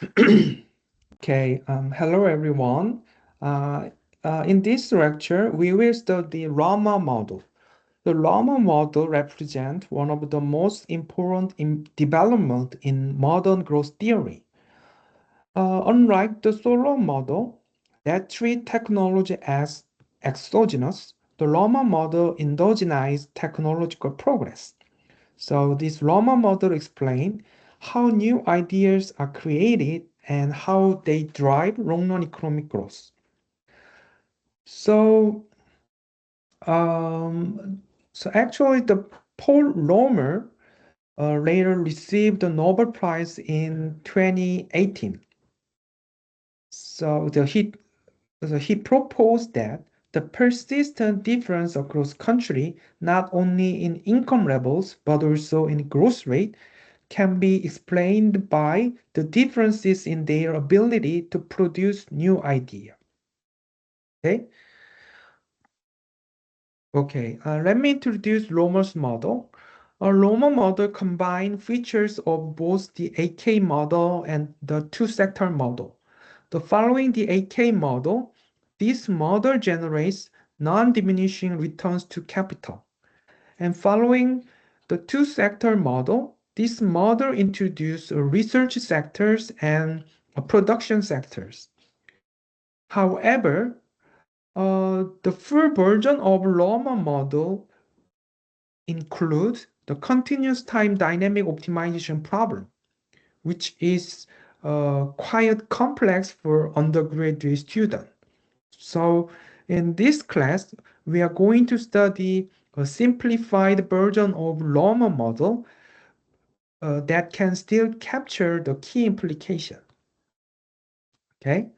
Okay, hello everyone. Uh, in this lecture, we will study Rama model. The Rama model represents one of the most important development in modern growth theory. Unlike the Solow model that treat technology as exogenous, the Rama model endogenizes technological progress. So this Rama model explains how new ideas are created and how they drive long-run economic growth. So, um, so actually, the Paul Romer later received the Nobel Prize in 2018. So he proposed that the persistent difference across country, not only in income levels but also in growth rate, can be explained by the differences in their ability to produce new idea. Okay, let me introduce Romer's model. A Romer model combines features of both the AK model and the two-sector model. Following the AK model, this model generates non-diminishing returns to capital. And following the two-sector model, this model introduced research sectors and production sectors. However, the full version of Rama model includes the continuous time dynamic optimization problem, which is quite complex for undergraduate students. So in this class, we are going to study a simplified version of Rama model that can still capture the key implication. Okay?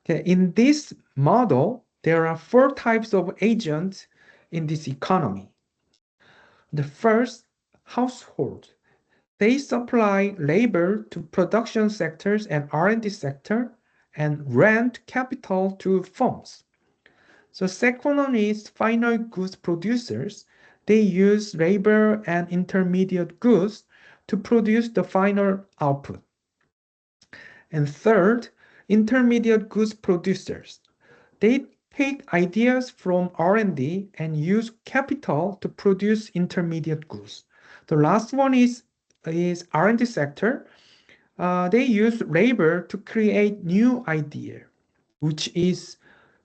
Okay, in this model, there are four types of agents in this economy. The first, household. They supply labor to production sectors and R&D sector and rent capital to firms. So second one is final goods producers. They use labor and intermediate goods to produce the final output. And third, intermediate goods producers. They take ideas from R&D and use capital to produce intermediate goods. The last one is R&D sector. They use labor to create new idea, which is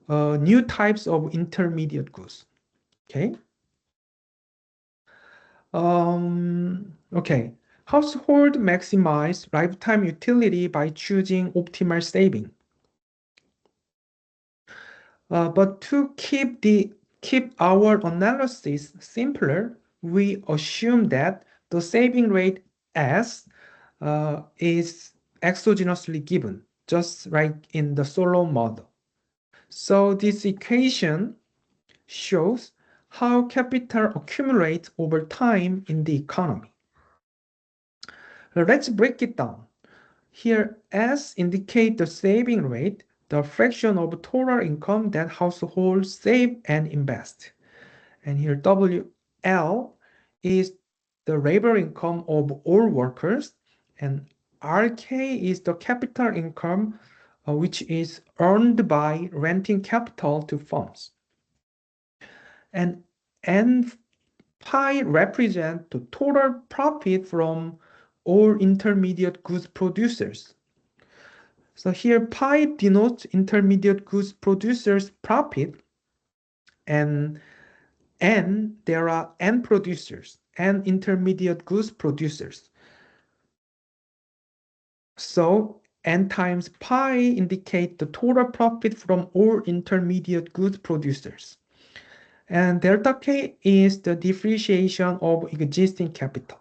new types of intermediate goods. Okay. Okay. Household maximize lifetime utility by choosing optimal saving. But to keep our analysis simpler, we assume that the saving rate S is exogenously given, just like in the Solow model. So this equation shows how capital accumulates over time in the economy. Let's break it down. Here, S indicates the saving rate, the fraction of total income that households save and invest. And here, WL is the labor income of all workers, and RK is the capital income, which is earned by renting capital to firms. And N pi represent the total profit from all intermediate goods producers. So here pi denotes intermediate goods producers profit, and N, there are N producers and intermediate goods producers. So N times pi indicate the total profit from all intermediate goods producers. And delta K is the depreciation of existing capital.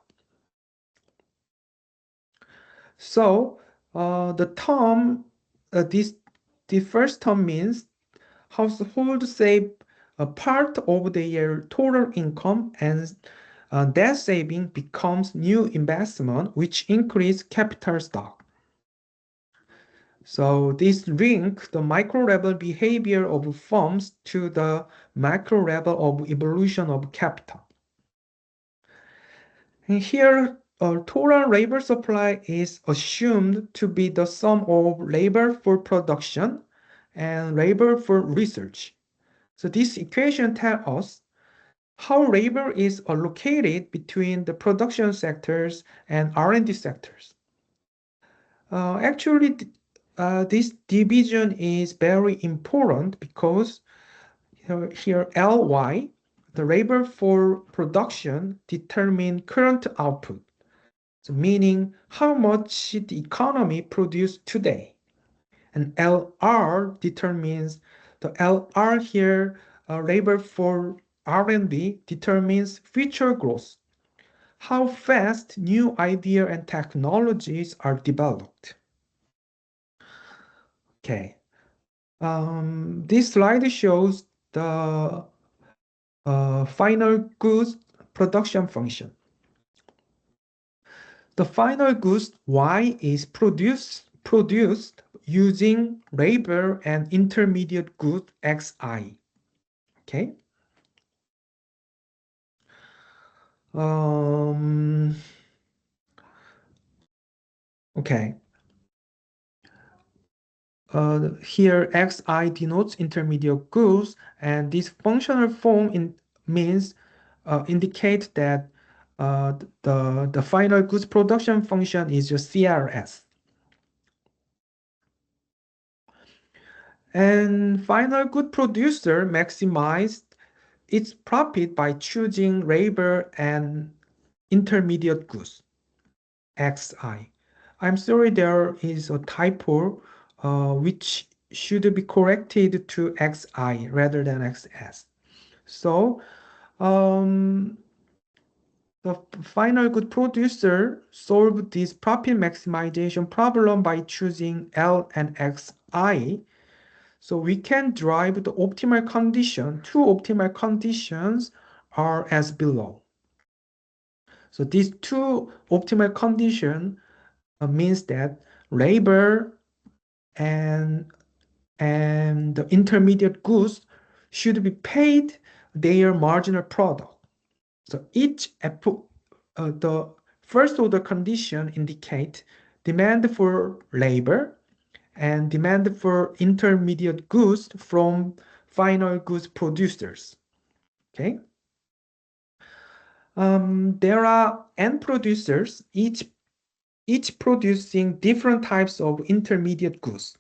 So the first term means household save a part of their total income, and that saving becomes new investment, which increase capital stock. So this link the micro level behavior of firms to the macro level of evolution of capital. And here total labor supply is assumed to be the sum of labor for production and labor for research. So this equation tells us how labor is allocated between the production sectors and R&D sectors. Actually, this division is very important because here LY, the labor for production, determine current output. So meaning how much the economy produced today. And LR determines the LR here, labor for R&D determines future growth, how fast new idea and technologies are developed. Okay, this slide shows the final goods production function. The final goods Y is produced using labor and intermediate good Xi. Okay. Okay. Here Xi denotes intermediate goods, and this functional form means indicate that the final goods production function is your CRS. And final good producer maximized its profit by choosing labor and intermediate goods, Xi. I'm sorry, there is a typo, which should be corrected to Xi rather than XS. So, the final good producer solved this profit maximization problem by choosing L and Xi. So we can derive the optimal condition. Two optimal conditions are as below. So these two optimal condition means that labor and the intermediate goods should be paid their marginal product. So the first order condition indicate demand for labor and demand for intermediate goods from final goods producers. Okay. There are n producers, each producing different types of intermediate goods.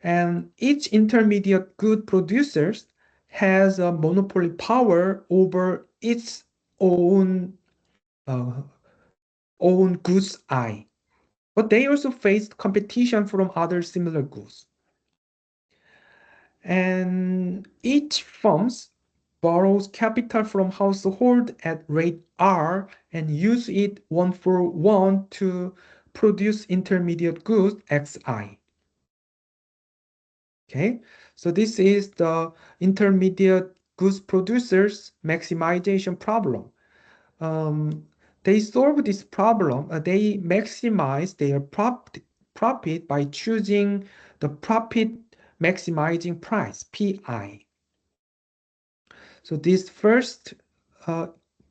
And each intermediate good producers has a monopoly power over its own goods I. But they also face competition from other similar goods. And each firms borrows capital from household at rate R and use it one for one to produce intermediate goods Xi. Okay, so this is the intermediate goods producers maximization problem. They solve this problem, they maximize their profit by choosing the profit maximizing price, PI. So this first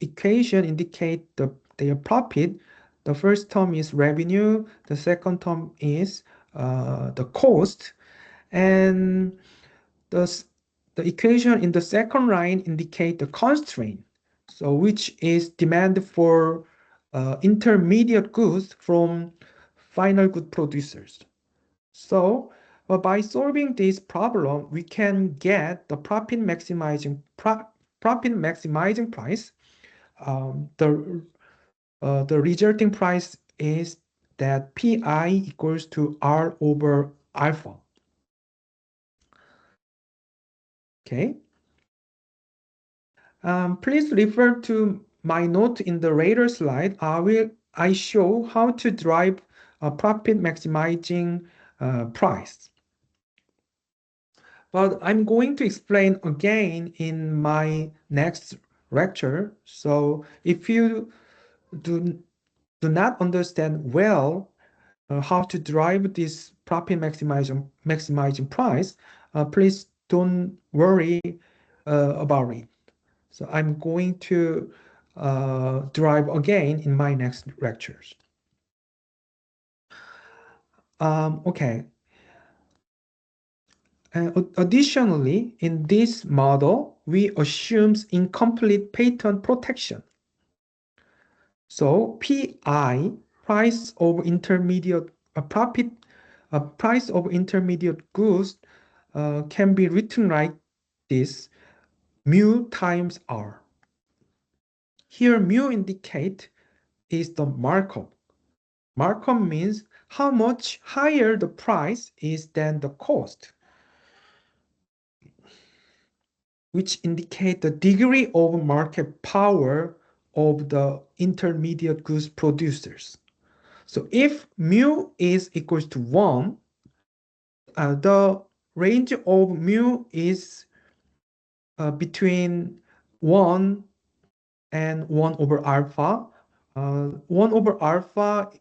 equation indicate their profit. The first term is revenue, the second term is the cost, and the equation in the second line indicate the constraint, so which is demand for intermediate goods from final good producers. So by solving this problem, we can get the profit maximizing price. The resulting price is that Pi equals to R over alpha. Okay. Please refer to my note in the later slide. I show how to drive a profit maximizing price. But I'm going to explain again in my next lecture. So if you do not understand well how to drive this profit maximizing price, please don't worry about it. So I'm going to derive again in my next lectures. Okay. And additionally, in this model, we assume incomplete patent protection. So PI, price of intermediate profit, price of intermediate goods can be written like this: mu times R. Here, mu indicate is the markup. Markup means how much higher the price is than the cost, which indicate the degree of market power of the intermediate goods producers. So if mu is equals to 1, the range of mu is between 1 and 1 over alpha. 1 over alpha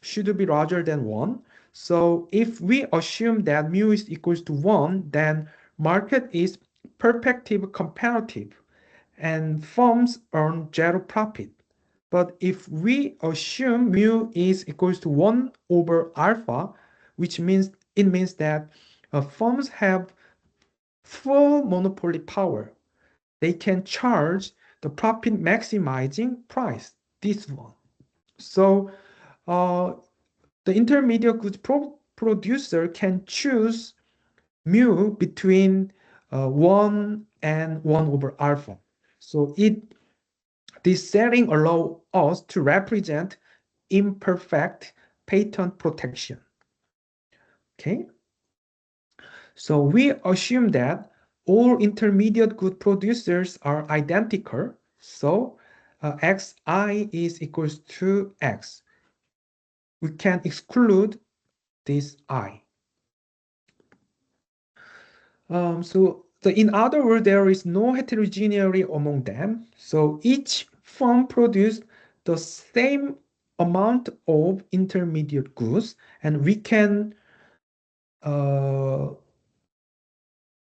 should be larger than 1. So if we assume that mu is equals to 1, then market is perfective comparative and firms earn zero profit. But if we assume mu is equals to 1 over alpha, which means it means that firms have full monopoly power. They can charge the profit maximizing price, this one. So the intermediate goods producer can choose mu between 1 and 1 over alpha. So this setting allows us to represent imperfect patent protection. Okay, so we assume that all intermediate good producers are identical. So xi is equals to x. We can exclude this I. In other words, there is no heterogeneity among them. So each firm produced the same amount of intermediate goods, and we can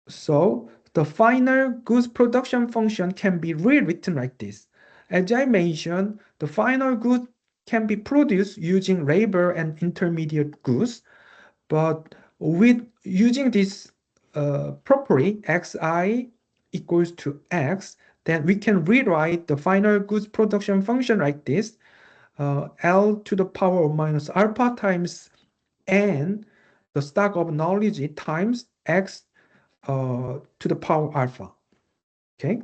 so the final goods production function can be rewritten like this. As I mentioned, the final good can be produced using labor and intermediate goods, but with using this property xi equals to x, then we can rewrite the final goods production function like this: L to the power of minus alpha times n, the stock of knowledge times x to the power alpha. Okay.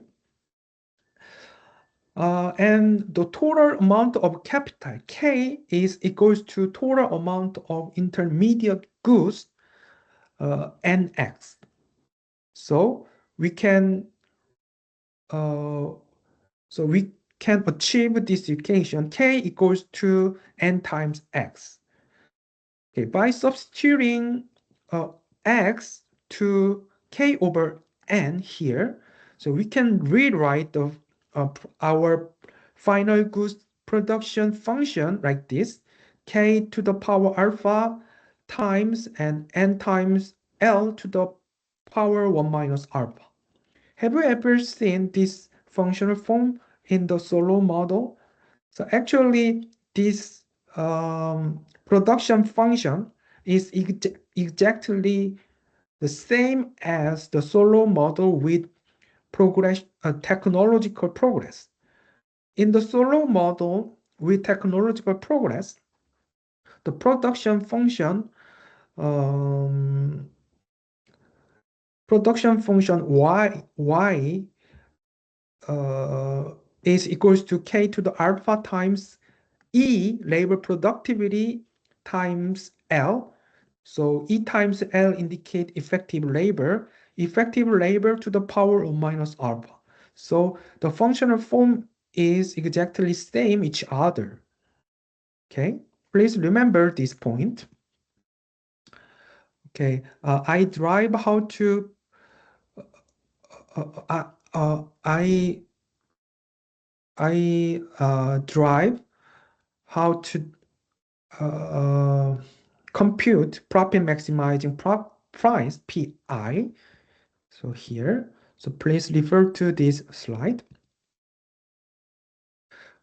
And the total amount of capital K is equals to total amount of intermediate goods nx. So we can achieve this equation K equals to n times x. Okay, by substituting x to K over n here, so we can rewrite our final goods production function like this: K to the power alpha times and n times L to the power 1 minus alpha. Have you ever seen this functional form in the Solow model? So actually, this production function is exactly the same as the Solow model with technological progress. In the Solow model with technological progress, the production function y is equals to k to the alpha times E, labor productivity, times L. So E times L indicate effective labor to the power of minus alpha. So the functional form is exactly same each other. Okay, please remember this point. Okay, I drive how to I drive how to compute profit maximizing price PI. So here, so please refer to this slide.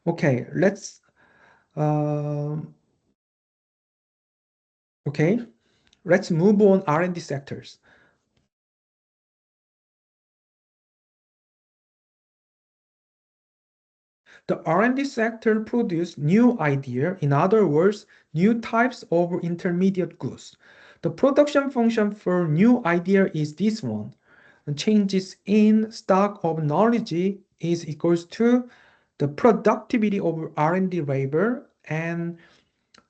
Okay, uh, okay, let's move on R&D sectors. The R&D sector produce new idea, in other words, new types of intermediate goods. The production function for new idea is this one. The changes in stock of knowledge is equals to the productivity of R&D labor and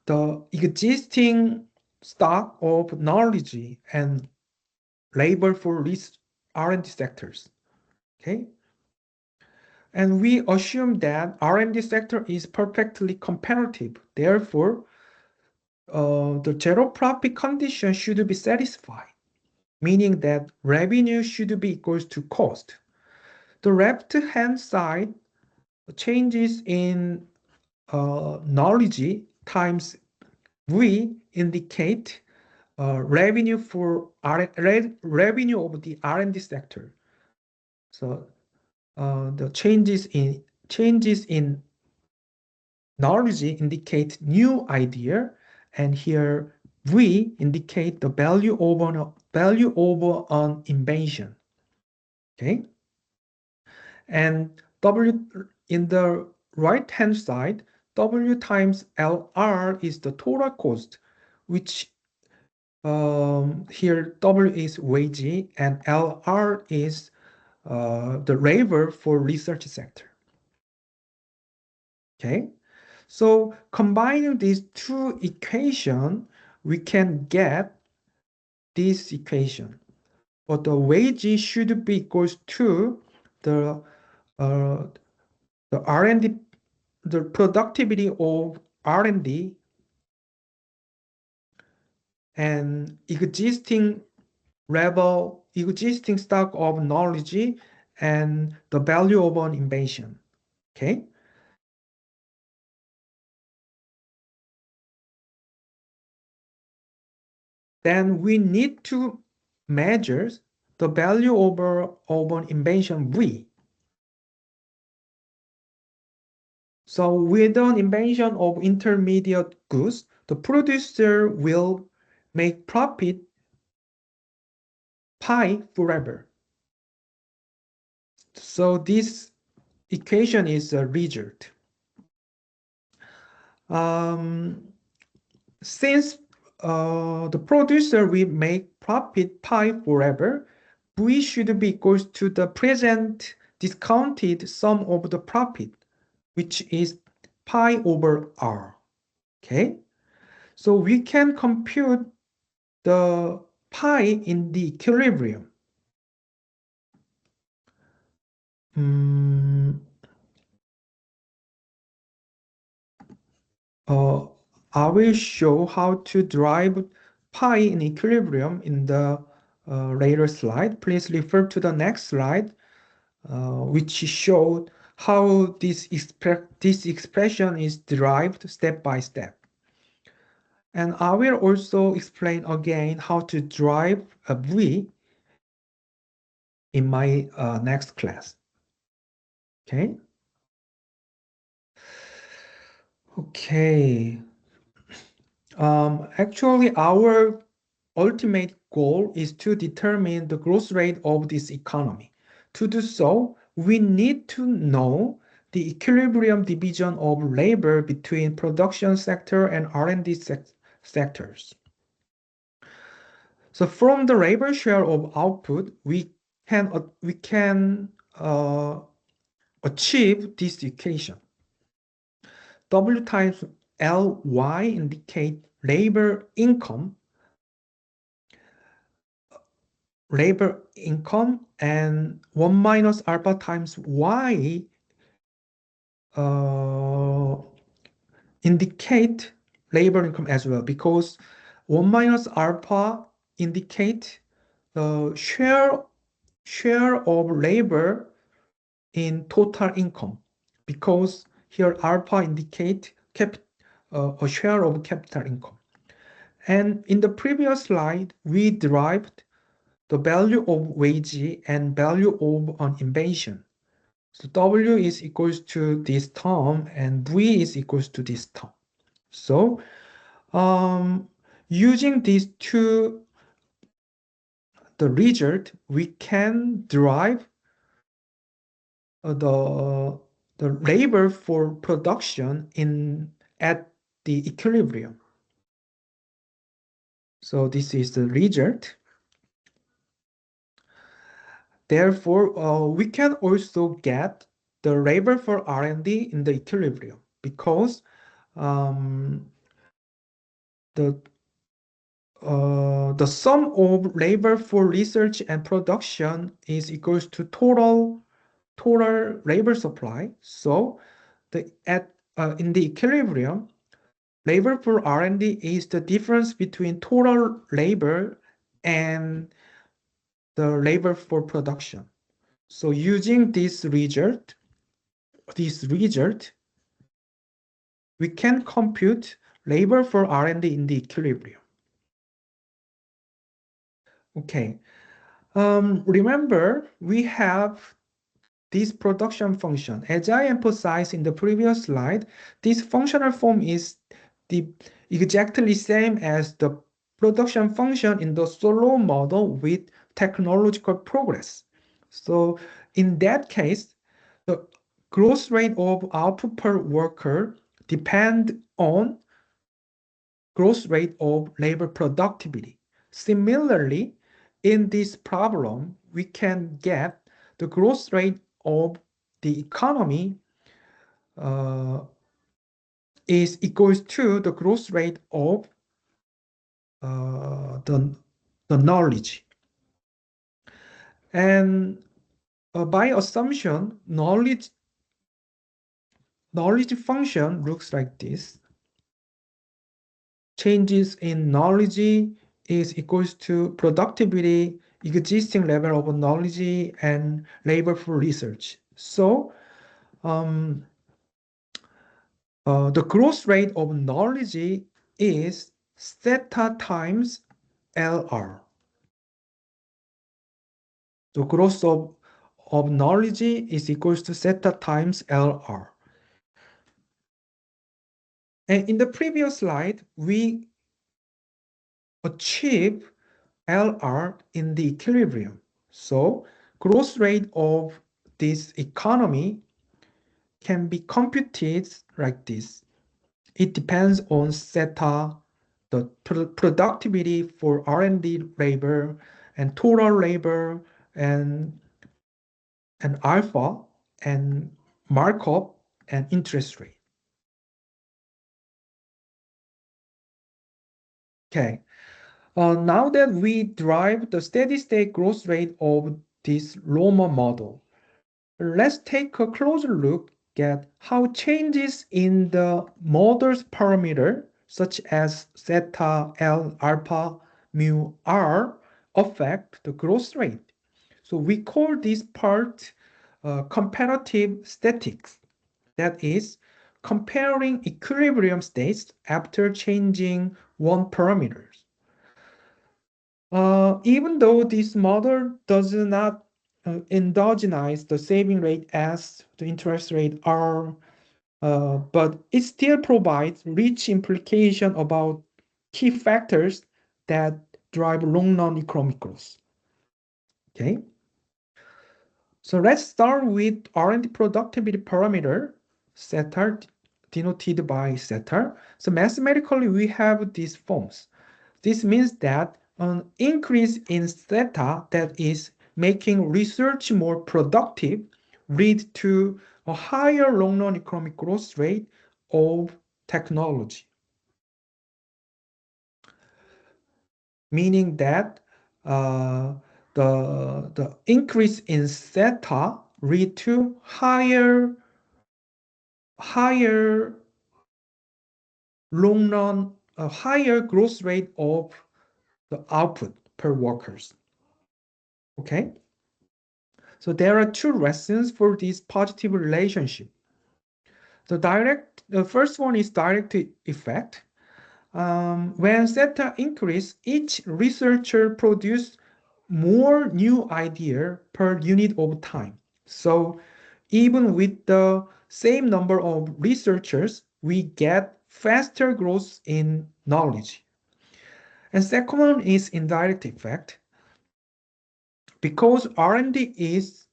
the existing stock of knowledge and labor for these R&D sectors. Okay? And we assume that R&D sector is perfectly comparative. Therefore, the zero profit condition should be satisfied, meaning that revenue should be equals to cost. The left-hand side changes in knowledge times V indicate revenue for revenue of the R&D sector. So the changes in knowledge indicate new idea, and here V indicate the value over an invention. Okay, and W in the right hand side, W times LR is the total cost, which here W is wage and LR is the labor for research sector. Okay, so combining these two equations, we can get this equation. But the wage should be equals to the uh, the R&D, the productivity of R&D and existing stock of knowledge and the value of an invention. Okay. Then we need to measure the value of an invention V. So with an invention of intermediate goods, the producer will make profit pi forever. So this equation is a result. Since the producer will make profit pi forever, V should be equals to the present discounted sum of the profit, which is pi over R. Okay, so we can compute the pi in the equilibrium. Mm, uh, I will show how to derive pi in equilibrium in the later slide. Please refer to the next slide, which showed how this expression is derived step by step. And I will also explain again how to derive a V in my next class. Okay. Okay. Actually, our ultimate goal is to determine the growth rate of this economy. To do so, we need to know the equilibrium division of labor between production sector and R&D sectors. So from the labor share of output, we can achieve this equation. W times Ly indicate labor income, and 1 minus alpha times Y uh, indicate labor income as well, because 1 minus alpha indicate the share of labor in total income, because here alpha indicate a share of capital income. And in the previous slide, we derived the value of wage and value of an invention. So W is equals to this term and V is equals to this term. So using these two, the result, we can derive the labor for production at the equilibrium. So this is the result. Therefore, we can also get the labor for R&D in the equilibrium because um, the the sum of labor for research and production is equals to total labor supply. So in the equilibrium, labor for R&D is the difference between total labor and the labor for production. So using this result, we can compute labor for R&D in the equilibrium. Okay. Remember, we have this production function. As I emphasized in the previous slide, this functional form is the exactly same as the production function in the Solow model with technological progress. So in that case, the growth rate of output per worker depend on growth rate of labor productivity. Similarly, in this problem, we can get the growth rate of the economy is equals to the growth rate of the knowledge. And by assumption, knowledge function looks like this. Changes in knowledge is equals to productivity, existing level of knowledge, and labor for research. So the growth rate of knowledge is theta times LR. The growth of knowledge is equals to theta times LR. And in the previous slide, we achieve LR in the equilibrium. So growth rate of this economy can be computed like this. It depends on theta, the productivity for R&D labor and total labor and alpha and markup and interest rate. Okay. Now that we derive the steady state growth rate of this Loma model, let's take a closer look at how changes in the model's parameter, such as theta, L, alpha, mu, R, affect the growth rate. So we call this part comparative statistics. That is, comparing equilibrium states after changing one parameter. Even though this model does not endogenize the saving rate as the interest rate R, but it still provides rich implication about key factors that drive long-run economic growth. Okay, so let's start with R&D productivity parameter, zeta, denoted by zeta. So mathematically, we have these forms. This means that an increase in theta, that is making research more productive, lead to a higher long-run economic growth rate of technology. Meaning that the increase in theta lead to higher long-run, higher growth rate of the output per workers. Okay. So there are two lessons for this positive relationship. The first one is direct effect. When theta increase, each researcher produce more new idea per unit of time. So even with the same number of researchers, we get faster growth in knowledge. And second one is indirect effect. Because R&D is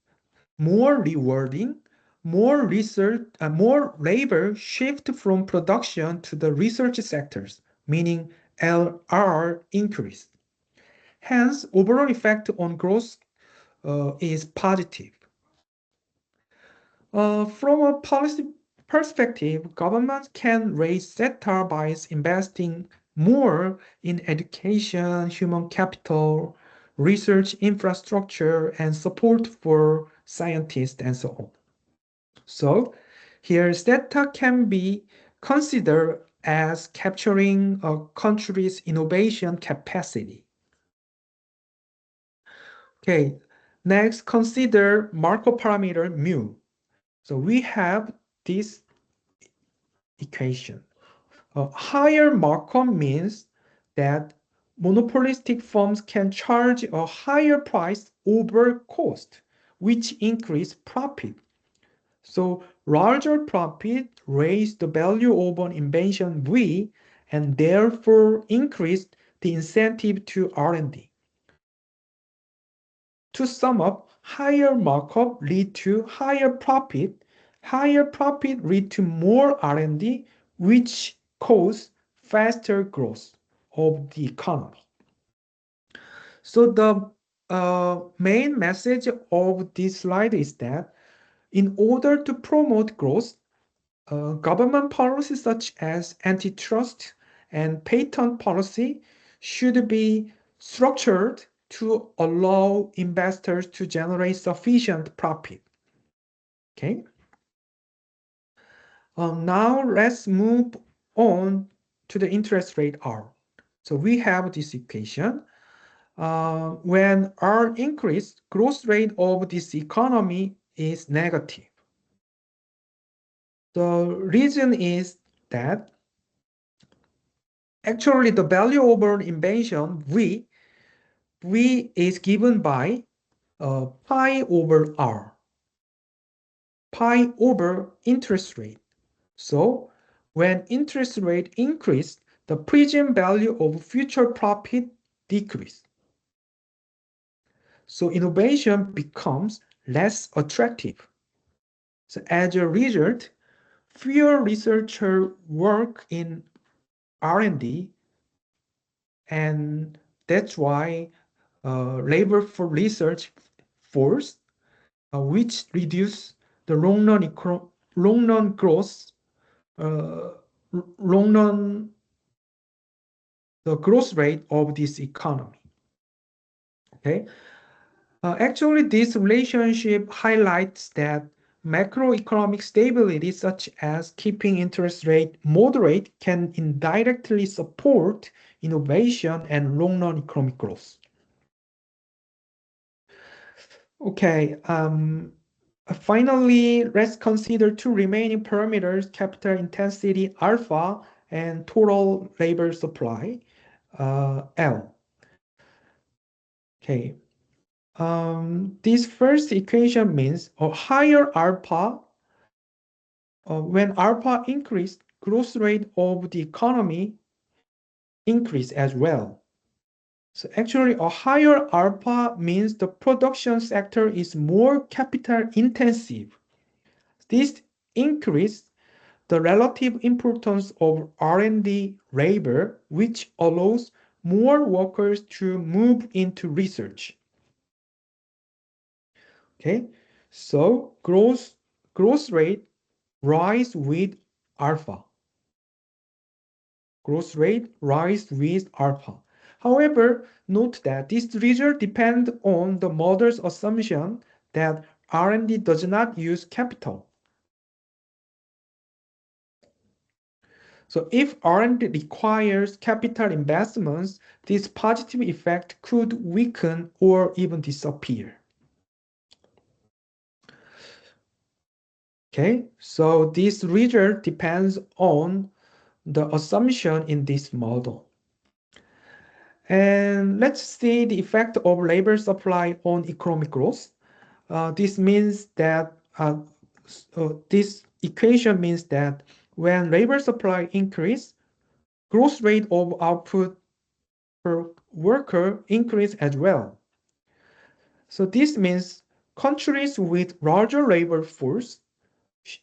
more rewarding, more research, more labor shift from production to the research sectors, meaning LR increase. Hence, overall effect on growth is positive. From a policy perspective, governments can raise sector by investing more in education, human capital, research infrastructure, and support for scientists and so on. So here, sector can be considered as capturing a country's innovation capacity. Okay, next consider Markov parameter mu. So we have this equation. A higher Markov means that monopolistic firms can charge a higher price over cost, which increase profit. So larger profit raise the value of an invention V and therefore increase the incentive to R&D. To sum up, higher Markov lead to higher profit lead to more R&D, which cause faster growth of the economy. So the main message of this slide is that in order to promote growth, government policies such as antitrust and patent policy should be structured to allow investors to generate sufficient profit. Okay. Now let's move on to the interest rate R. So we have this equation. When R increase, growth rate of this economy is negative. The reason is that actually the value over invention V is given by pi over R, pi over interest rate. So when interest rate increase, the present value of future profit decrease. So innovation becomes less attractive. So as a result, fewer researchers work in R&D, and that's why labor for research force, which reduce the long-run growth, long-run the growth rate of this economy. Okay. Actually, this relationship highlights that macroeconomic stability, such as keeping interest rate moderate, can indirectly support innovation and long-run economic growth. Okay, finally, let's consider two remaining parameters, capital intensity alpha and total labor supply, L. Okay, this first equation means a higher alpha, when alpha increased, growth rate of the economy increased as well. So actually a higher alpha means the production sector is more capital intensive. This increased the relative importance of R&D labor, which allows more workers to move into research. Okay, so growth rate rise with alpha. Growth rate rise with alpha. However, note that this result depends on the model's assumption that R&D does not use capital. So if R&D requires capital investments, this positive effect could weaken or even disappear. Okay, so this result depends on the assumption in this model. And let's see the effect of labor supply on economic growth. This means that this equation means that when labor supply increase, growth rate of output per worker increase as well. So this means countries with larger labor force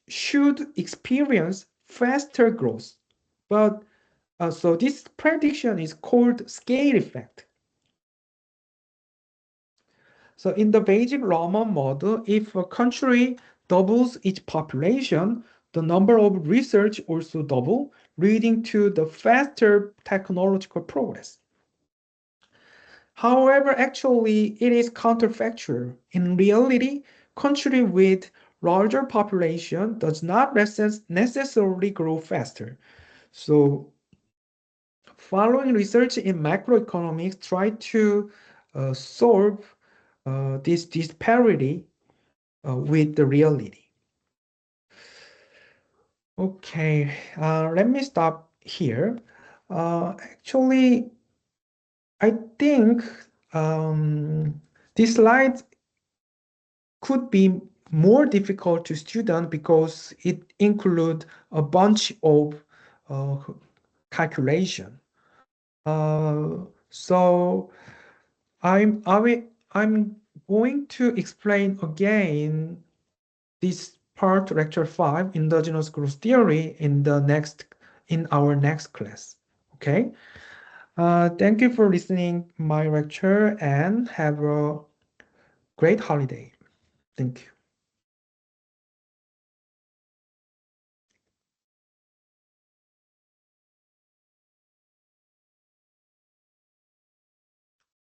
should experience faster growth. But so this prediction is called scale effect. So in the basic Raman model, if a country doubles its population, the number of research also double, leading to the faster technological progress. However, actually, it is counterfactual. In reality, country with larger population does not necessarily grow faster. So following research in macroeconomics try to solve this disparity with the reality. Okay, let me stop here. Actually, I think this slide could be more difficult to student because it include a bunch of uh, calculation. So I'm going to explain again this part, lecture 5, endogenous growth theory, in our next class. Okay. Thank you for listening my lecture and have a great holiday. Thank you.